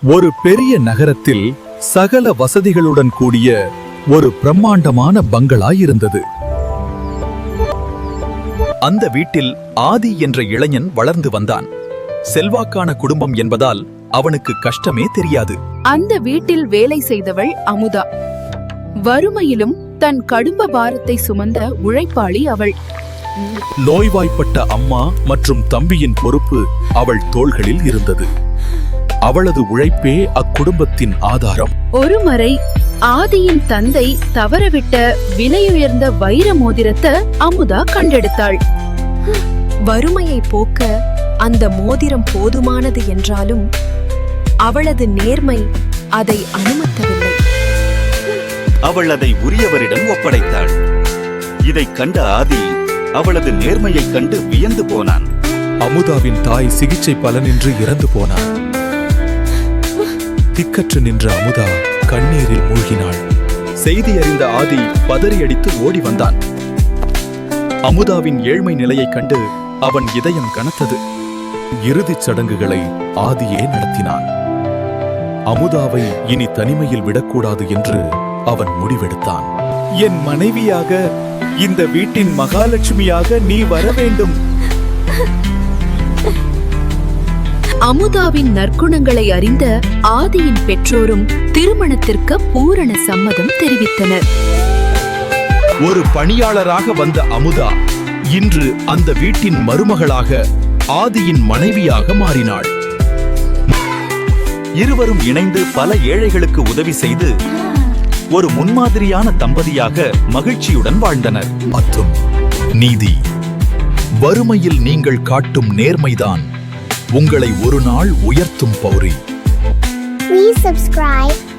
ஒரு பெரிய நகரத்தில் சகல வசதிகளுடன் கூடிய ஒரு பிரம்மாண்டமான பங்களா இருந்தது. அந்த வீட்டில் ஆதி என்ற இளைஞன் வளர்ந்து வந்தான். செல்வாக்கான குடும்பம் என்பதால் அவனுக்கு கஷ்டமே தெரியாது. அந்த வீட்டில் வேலை செய்தவள் அமுதா. வறுமையிலும் தன் கடும்ப பாரத்தை சுமந்த உழைப்பாளி அவள். நோய்வாய்ப்பட்ட அம்மா மற்றும் தம்பியின் பொறுப்பு அவள் தோள்களில் இருந்தது. அவளது உழைப்பே அக்குடும்பத்தின் ஆதாரம். ஒருமுறை ஆதியின் தந்தை தவறவிட்ட விலையுயர்ந்த வைர மோதிரத்தை அமுதா கண்டெடுத்தாள். வறுமையை போக்க அந்த மோதிரம் போதுமானது என்றாலும் அவளது நேர்மை அதை அனுமதிக்கவில்லை. அவள் அதை உரியவரிடம் ஒப்படைத்தாள். இதைக் கண்ட ஆதி அவளது நேர்மையைக் கண்டு வியந்து போனான். அமுதாவின் தாய் சிகிச்சை பலனின்றி இறந்து போனாள். திக்கற்று நின்ற அமுதா கண்ணீரில் மூழ்கினாள். செய்தி அறிந்த ஆதி பதறியடித்து ஓடி வந்தான். அமுதாவின் ஏழ்மை நிலையைக் கண்டு அவன் இதயம் கனத்தது. இறுதிச் சடங்குகளை ஆதியே நடத்தினான். அமுதாவை இனி தனிமையில் விடக்கூடாது என்று அவன் முடிவெடுத்தான். என் மனைவியாக, இந்த வீட்டின் மகாலட்சுமியாக நீ வர வேண்டும். அமுதாவின் நற்குணங்களை அறிந்த ஆதியின் பெற்றோரும் திருமணத்திற்கு பூரண சம்மதம் தெரிவித்தனர். ஒரு பணியாளராக வந்த அமுதா இன்று அந்த வீட்டின் மருமகளாக, ஆதியின் மனைவியாக மாறினாள். இருவரும் இணைந்து பல ஏழைகளுக்கு உதவி செய்து ஒரு முன்மாதிரியான தம்பதியாக மகிழ்ச்சியுடன் வாழ்ந்தனர். மற்றும் நீதி, வறுமையில் நீங்கள் காட்டும் நேர்மைதான் உங்களை ஒரு நாள் உயர்த்தும் பௌரி. Please subscribe